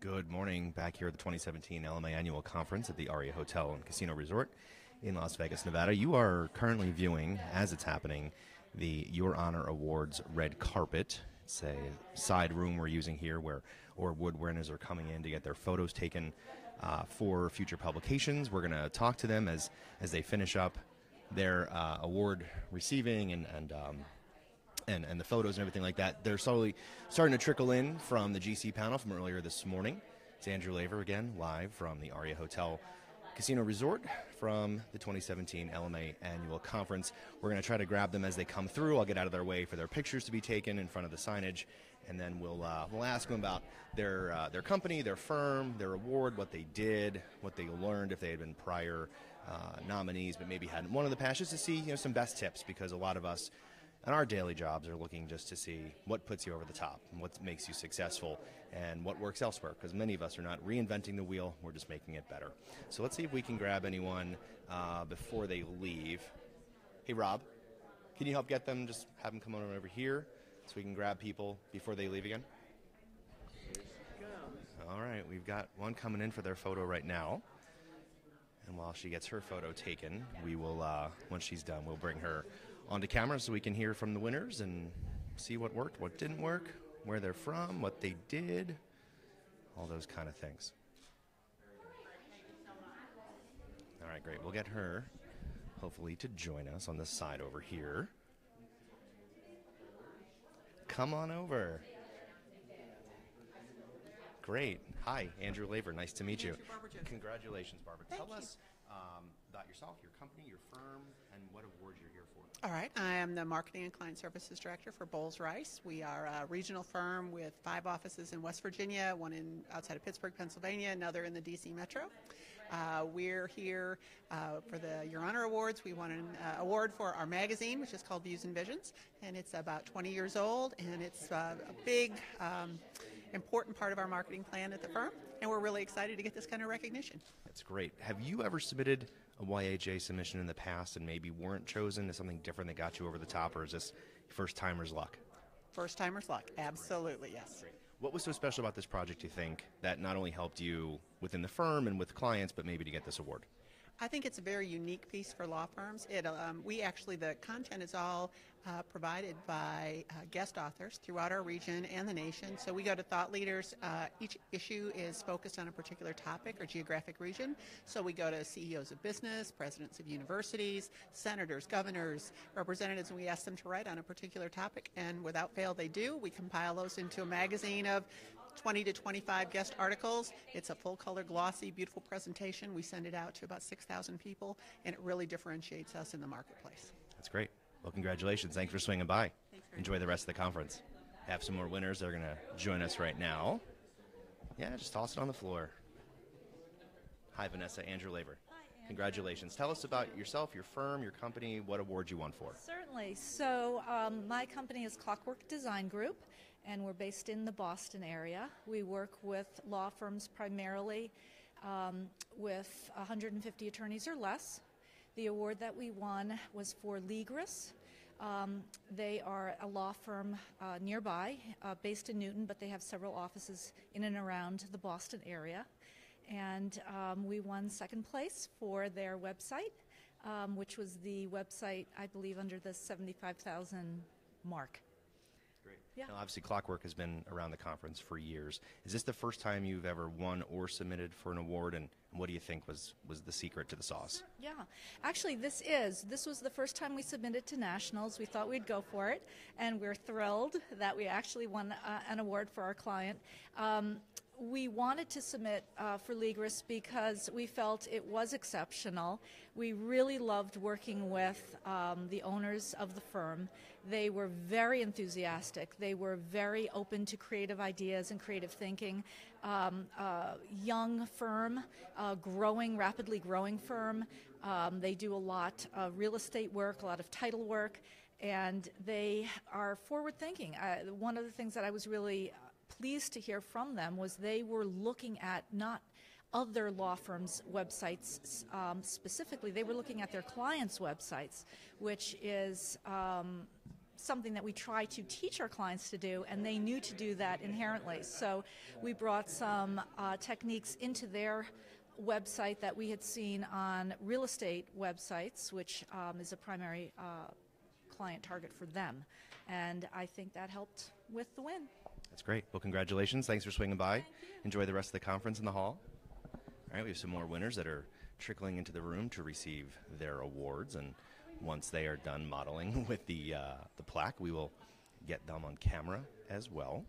Good morning. Back here at the 2017 LMA Annual Conference at the Aria Hotel and Casino Resort in Las Vegas, Nevada. You are currently viewing, as it's happening, the Your Honor Awards red carpet. It's a side room we're using here where award winners are coming in to get their photos taken for future publications. We're going to talk to them as they finish up their award receiving and the photos and everything like that. They're slowly starting to trickle in from the GC panel from earlier this morning. It's Andrew Laver again, live from the Aria Hotel Casino Resort from the 2017 LMA Annual Conference. We're going to try to grab them as they come through. I'll get out of their way for their pictures to be taken in front of the signage, and then we'll ask them about their company, their firm, their award, what they did, what they learned if they had been prior nominees but maybe hadn't won in the past, just to see some best tips, because a lot of us and our daily jobs are looking just to see what puts you over the top and what makes you successful and what works elsewhere, because many of us are not reinventing the wheel, we're just making it better. So let's see if we can grab anyone before they leave. Hey, Rob, can you help get them, just have them come on over here so we can grab people before they leave again? All right, we've got one coming in for their photo right now. And while she gets her photo taken, we will, once she's done, we'll bring her onto camera so we can hear from the winners and see what worked, what didn't work, where they're from, what they did, all those kind of things. All right, great. We'll get her, hopefully, to join us on this side over here. Come on over. Great. Hi, Andrew Laver. Nice to meet you. Congratulations, Barbara. Tell us about yourself, your company, your firm, and what awards you're here for. All right. I am the Marketing and Client Services Director for Bowles Rice. We are a regional firm with 5 offices in West Virginia, one outside of Pittsburgh, Pennsylvania, another in the D.C. Metro. We're here for the Your Honor Awards. We won an award for our magazine, which is called Views and Visions, and it's about 20 years old, and it's a big, important part of our marketing plan at the firm, and we're really excited to get this kind of recognition. That's great. Have you ever submitted a YAJ submission in the past and maybe weren't chosen? Is something different that got you over the top, or is this first-timer's luck? First-timer's luck, absolutely, yes. Great. What was so special about this project, you think, that not only helped you within the firm and with clients, but maybe to get this award? I think it's a very unique piece for law firms. The content is all provided by guest authors throughout our region and the nation. So we go to thought leaders. Each issue is focused on a particular topic or geographic region. So we go to CEOs of business, presidents of universities, senators, governors, representatives, and we ask them to write on a particular topic. And without fail, they do. We compile those into a magazine of 20 to 25 guest articles. It's a full-color, glossy, beautiful presentation. We send it out to about 6,000 people, and it really differentiates us in the marketplace. That's great. Well, congratulations. Thanks for swinging by. Enjoy the rest of the conference. Have some more winners. They're going to join us right now. Yeah, just toss it on the floor. Hi, Vanessa. Andrew Laver. Hi, Andrew. Congratulations. Tell us about yourself, your firm, your company, what award you won for. Certainly. So my company is Clockwork Design Group, and we're based in the Boston area. We work with law firms primarily with 150 attorneys or less. The award that we won was for Legris. They are a law firm nearby, based in Newton, but they have several offices in and around the Boston area. And we won second place for their website, which was the website, I believe, under the 75,000 mark. Great. Yeah. Now, obviously, Clockwork has been around the conference for years. Is this the first time you've ever won or submitted for an award, and what do you think was the secret to the sauce? Yeah, actually, this was the first time we submitted to nationals. We thought we'd go for it, and we're thrilled that we actually won an award for our client. We wanted to submit for Legris because we felt it was exceptional. We really loved working with the owners of the firm. They were very enthusiastic. They were very open to creative ideas and creative thinking. Young firm, rapidly growing firm. They do a lot of real estate work, a lot of title work, and they are forward-thinking. One of the things that I was really pleased to hear from them was they were looking at not other law firms' websites specifically. They were looking at their clients' websites, which is something that we try to teach our clients to do, and they knew to do that inherently. So we brought some techniques into their website that we had seen on real estate websites, which is a primary client target for them. And I think that helped with the win. That's great. Well, congratulations. Thanks for swinging by. Enjoy the rest of the conference in the hall. All right, we have some more winners that are trickling into the room to receive their awards, and once they are done modeling with the plaque, we will get them on camera as well.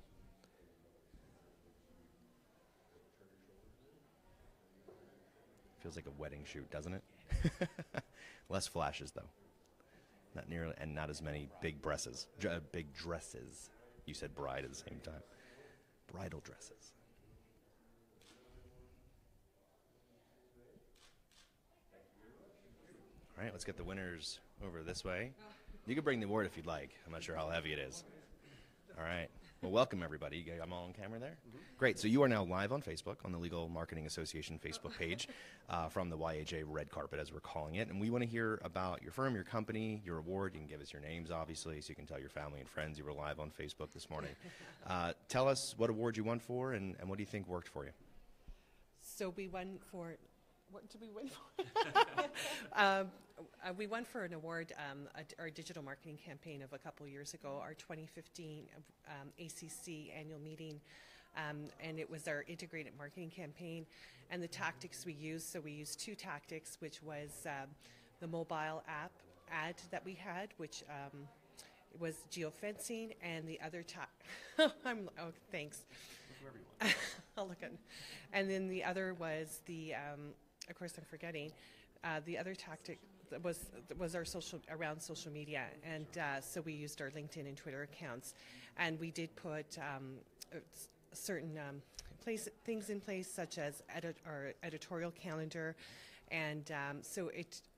Feels like a wedding shoot, doesn't it? Less flashes, though. Not nearly, and not as many big dresses. Big dresses. You said bride at the same time. Bridal dresses. All right, let's get the winners over this way. You can bring the award if you'd like. I'm not sure how heavy it is. All right. Well, welcome, everybody. I'm all on camera there? Mm-hmm. Great. So you are now live on Facebook, on the Legal Marketing Association Facebook page, from the YAJ Red Carpet, as we're calling it. And we want to hear about your firm, your company, your award. You can give us your names, obviously, so you can tell your family and friends you were live on Facebook this morning. Tell us what award you won for, and what do you think worked for you? So we won for... What did we win for? We won for an award, our digital marketing campaign of a couple years ago, our 2015 ACC annual meeting, and it was our integrated marketing campaign and the tactics we used. So we used two tactics, which was the mobile app ad that we had, which was geofencing, and the other thanks. I'll look at. And then the other was the of course, I'm forgetting. The other tactic was our around social media, and so we used our LinkedIn and Twitter accounts, and we did put certain things in place, such as our editorial calendar, and so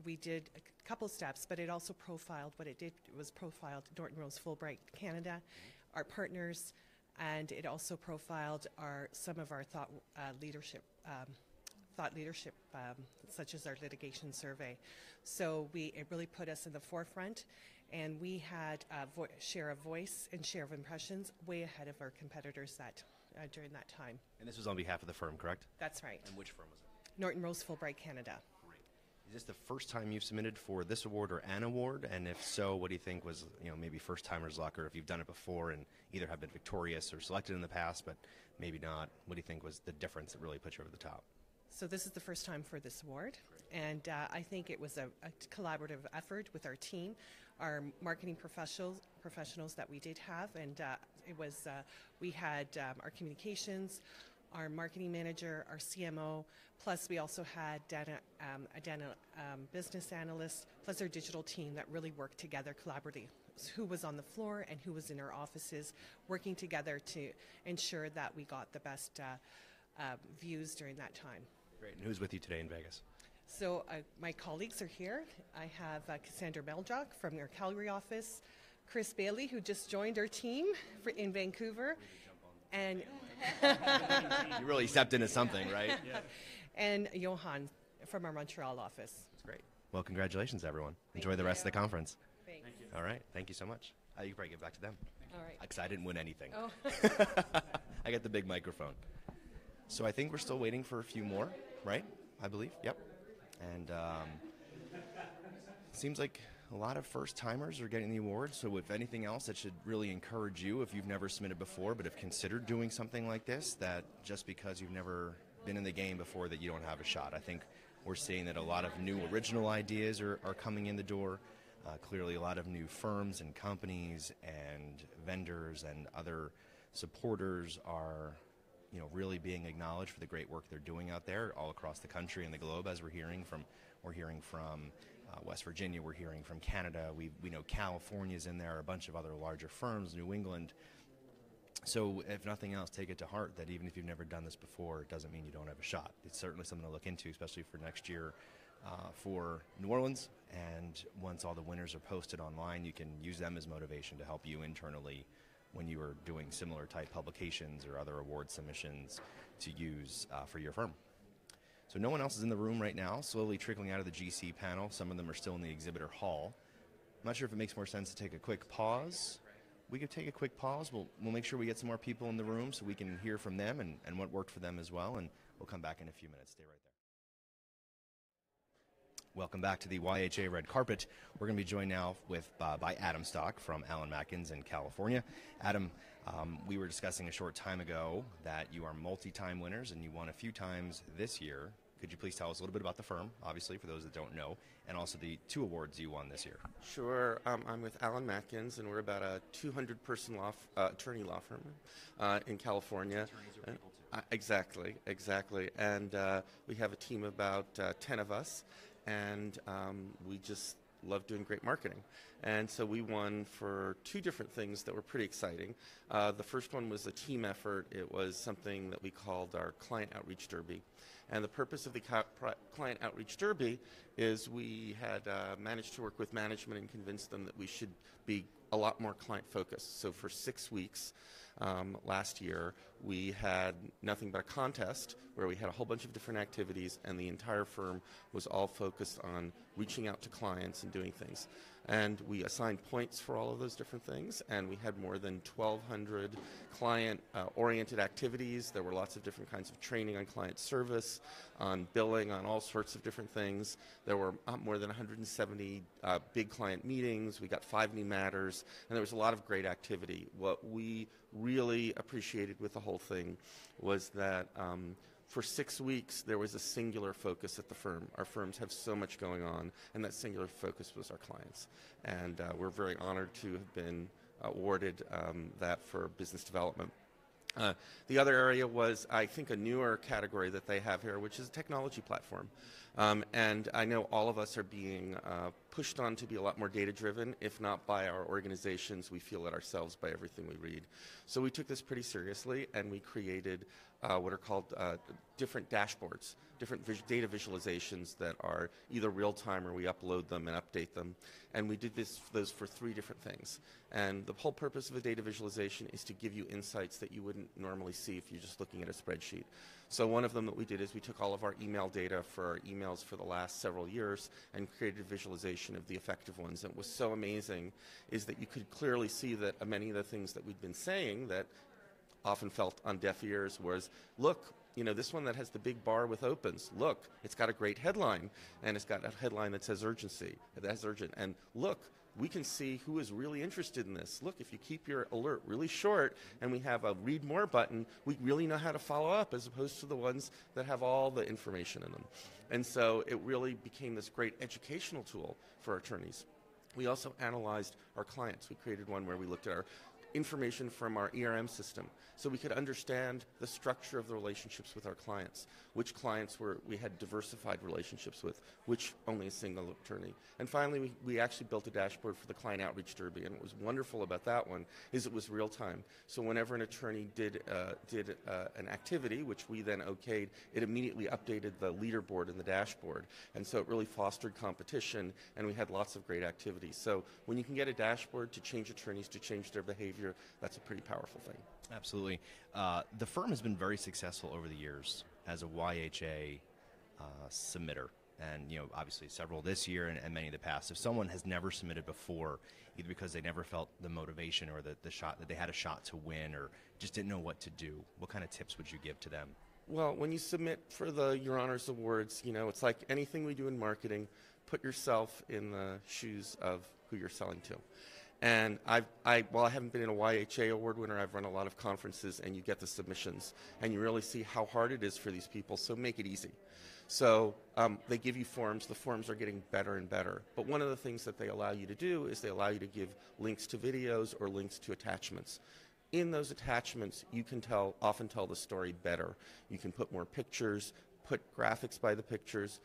we did a couple steps, but it also profiled what it did. It was profiled Norton Rose Fulbright Canada, our partners, and it also profiled some of our thought leadership, such as our litigation survey. So it really put us in the forefront, and we had a share of voice and share of impressions way ahead of our competitors during that time. And this was on behalf of the firm, correct? That's right. And which firm was it? Norton Rose Fulbright Canada. Great. Is this the first time you've submitted for this award or an award? And if so, what do you think was, maybe first timer's luck, or if you've done it before and either have been victorious or selected in the past, but maybe not, what do you think was the difference that really put you over the top? So this is the first time for this award, and I think it was a collaborative effort with our team, our marketing professionals that we did have, and it was we had our communications, our marketing manager, our CMO, plus we also had a data business analyst, plus our digital team that really worked together collaboratively. Who was on the floor and who was in our offices, working together to ensure that we got the best views during that time. Great. And who's with you today in Vegas? So my colleagues are here. I have Cassandra Meldrock from our Calgary office, Chris Bailey, who just joined our team in Vancouver, and you really stepped into something, right? Yeah. And Johan from our Montreal office. That's great. Well, congratulations, everyone. Enjoy the rest of the conference. Thanks. All right. Thank you so much. You can probably get back to them. All right. Because I didn't win anything. Oh. I got the big microphone. So I think we're still waiting for a few more, right? I believe. Yep. And seems like a lot of first-timers are getting the award. So if anything else, that should really encourage you, if you've never submitted before but have considered doing something like this, that just because you've never been in the game before that you don't have a shot. I think we're seeing that a lot of new original ideas are coming in the door. Clearly a lot of new firms and companies and vendors and other supporters are really being acknowledged for the great work they're doing out there all across the country and the globe, as we're hearing from West Virginia, we're hearing from Canada, we know California's in there, a bunch of other larger firms, New England. So if nothing else, take it to heart that even if you've never done this before, it doesn't mean you don't have a shot. It's certainly something to look into, especially for next year for New Orleans. And once all the winners are posted online, you can use them as motivation to help you internally when you are doing similar type publications or other award submissions to use for your firm. So no one else is in the room right now, slowly trickling out of the GC panel. Some of them are still in the exhibitor hall. I'm not sure if it makes more sense to take a quick pause. We could take a quick pause. We'll make sure we get some more people in the room so we can hear from them and what worked for them as well, and we'll come back in a few minutes. Stay right there. Welcome back to the YHA Red Carpet. We're going to be joined now by Adam Stock from Allen Matkins in California. Adam, we were discussing a short time ago that you are multi-time winners and you won a few times this year. Could you please tell us a little bit about the firm, obviously, for those that don't know, and also the 2 awards you won this year? Sure. I'm with Allen Matkins, and we're about a 200-person attorney law firm in California. Attorneys are people, too. Exactly. And we have a team of about 10 of us, and we just love doing great marketing. And so we won for 2 different things that were pretty exciting. The first one was a team effort. It was something that we called our Client Outreach Derby. And the purpose of the Client Outreach Derby is we had managed to work with management and convince them that we should be a lot more client-focused. So for 6 weeks last year, we had nothing but a contest where we had a whole bunch of different activities, and the entire firm was all focused on reaching out to clients and doing things. And we assigned points for all of those different things, and we had more than 1,200 client-oriented activities. There were lots of different kinds of training on client service, on billing, on all sorts of different things. There were more than 170 big client meetings. We got 5 new matters, and there was a lot of great activity. What we really appreciated with the whole thing was that for 6 weeks, there was a singular focus at the firm. Our firms have so much going on, and that singular focus was our clients. And we're very honored to have been awarded that for business development. The other area was, I think, a newer category that they have here, which is a technology platform. And I know all of us are being pushed on to be a lot more data-driven, if not by our organizations. We feel it ourselves by everything we read. So we took this pretty seriously, and we created what are called different dashboards, different data visualizations that are either real-time or we upload them and update them. And we did those for 3 different things. And the whole purpose of a data visualization is to give you insights that you wouldn't normally see if you're just looking at a spreadsheet. So one of them that we did is we took all of our email data for our emails for the last several years and created a visualization of the effective ones. And what was so amazing is that you could clearly see that many of the things that we'd been saying that often felt on deaf ears was, look, you know, this one that has the big bar with opens, look, it's got a great headline, and it's got a headline that says urgency, that's urgent, and look, we can see who is really interested in this. Look, if you keep your alert really short and we have a read more button, we really know how to follow up as opposed to the ones that have all the information in them. And so it really became this great educational tool for our attorneys. We also analyzed our clients. We created one where we looked at our information from our ERM system so we could understand the structure of the relationships with our clients, which clients we had diversified relationships with, which only a single attorney. And finally, we actually built a dashboard for the Client Outreach Derby, and what was wonderful about that one is it was real time. So whenever an attorney did an activity, which we then okayed, it immediately updated the leaderboard and the dashboard. And so it really fostered competition, and we had lots of great activities. So when you can get a dashboard to change attorneys, to change their behavior, that's a pretty powerful thing. Absolutely. The firm has been very successful over the years as a YHA submitter, and obviously several this year and many in the past. If someone has never submitted before, either because they never felt the motivation or the shot that they had a shot to win, or just didn't know what to do, what kind of tips would you give to them? Well, when you submit for the Your Honors Awards, it's like anything we do in marketing. Put yourself in the shoes of who you're selling to. And while I haven't been in a YHA award winner, I've run a lot of conferences, and you get the submissions, and you really see how hard it is for these people, so make it easy. So they give you forms. The forms are getting better and better. But one of the things that they allow you to do is they allow you to give links to videos or links to attachments. In those attachments, you can often tell the story better. You can put more pictures, put graphics by the pictures,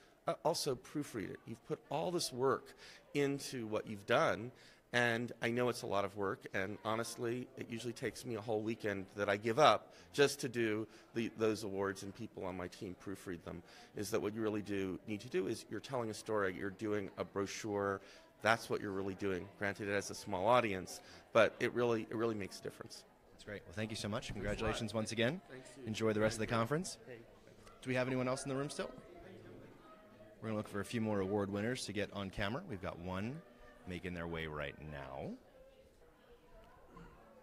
also proofread it. You've put all this work into what you've done. And I know it's a lot of work, and honestly, it usually takes me a whole weekend that I give up just to do those awards, and people on my team proofread them. Is that what you really need to do is you're telling a story, you're doing a brochure, that's what you're really doing. Granted, it has a small audience, but it really makes a difference. That's great. Well, thank you so much. Congratulations once again. Enjoy the rest of the conference. Do we have anyone else in the room still? We're going to look for a few more award winners to get on camera. We've got 1, making their way right now.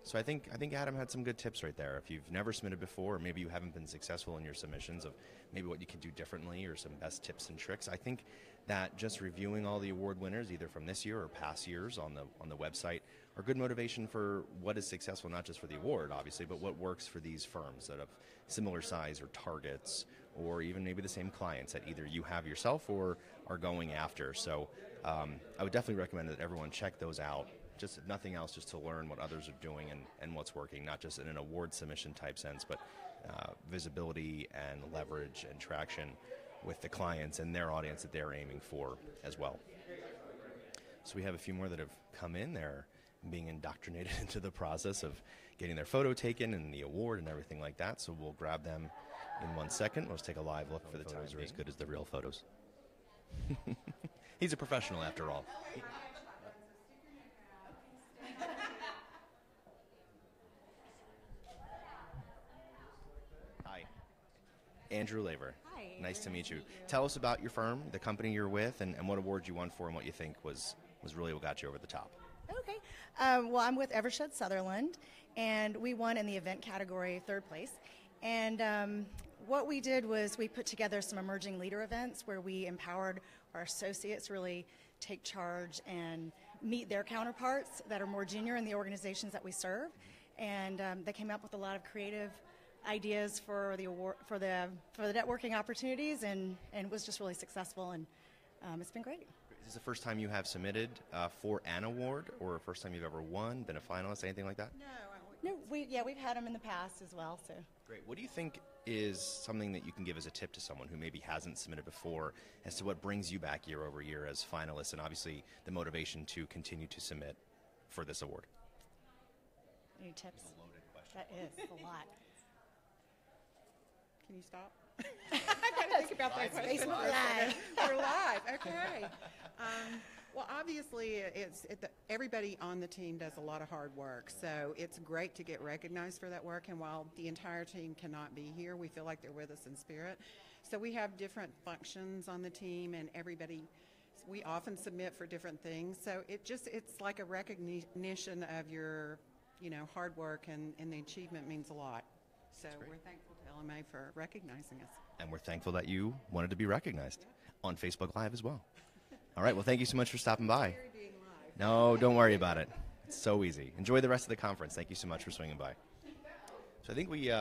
So I think Adam had some good tips right there. If you've never submitted before, or maybe you haven't been successful in your submissions, of maybe what you can do differently or some best tips and tricks. I think that just reviewing all the award winners, either from this year or past years on the website, are good motivation for what is successful, not just for the award, obviously, but what works for these firms that have similar size or targets, or even maybe the same clients that either you have yourself or are going after. So I would definitely recommend that everyone check those out. Just if nothing else, just to learn what others are doing and what's working, not just in an award submission type sense, but visibility and leverage and traction with the clients and their audience that they're aiming for as well. So we have a few more that have come in there being indoctrinated into the process of getting their photo taken and the award and everything like that. So we'll grab them in 1 second. Let's take a live look for the photos are as good as the real photos. He's a professional after all. Hi. Andrew Laver. Hi. Nice to meet you. Tell us about your firm, the company you're with, and what awards you won for and what you think was really what got you over the top. Okay. Well, I'm with Evershed Sutherland, and we won in the event category 3rd place. And what we did was we put together some emerging leader events where we empowered our associates really take charge and meet their counterparts that are more junior in the organizations that we serve. And they came up with a lot of creative ideas for the award, for the networking opportunities, and was just really successful, and it's been great. Is this the first time you have submitted for an award, or first time you've ever won, been a finalist, anything like that? No, we've had them in the past as well. So Great. What do you think is something that you can give as a tip to someone who maybe hasn't submitted before as to what brings you back year over year as finalists, and obviously the motivation to continue to submit for this award? any tips? That is a lot. Can you stop? I got to think about that question. Facebook Live. We're live. Okay. Well, obviously, everybody on the team does a lot of hard work, so it's great to get recognized for that work. And while the entire team cannot be here, we feel like they're with us in spirit. So we have different functions on the team, and we often submit for different things. So it's like a recognition of your, hard work, and the achievement means a lot. So we're thankful to LMA for recognizing us. And we're thankful that you wanted to be recognized on Facebook Live as well. All right, well, thank you so much for stopping by. No, don't worry about it. It's so easy. Enjoy the rest of the conference. Thank you so much for swinging by. So I think we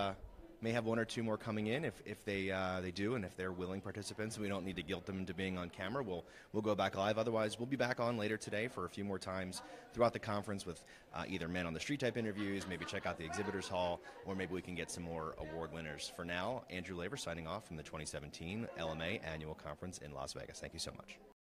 may have one or two more coming in if they do, and if they're willing participants. We don't need to guilt them into being on camera. We'll go back live. Otherwise, we'll be back on later today for a few more times throughout the conference with either man on the street type interviews, maybe check out the exhibitors hall, or maybe we can get some more award winners. For now, Andrew Laver signing off from the 2017 LMA Annual Conference in Las Vegas. Thank you so much.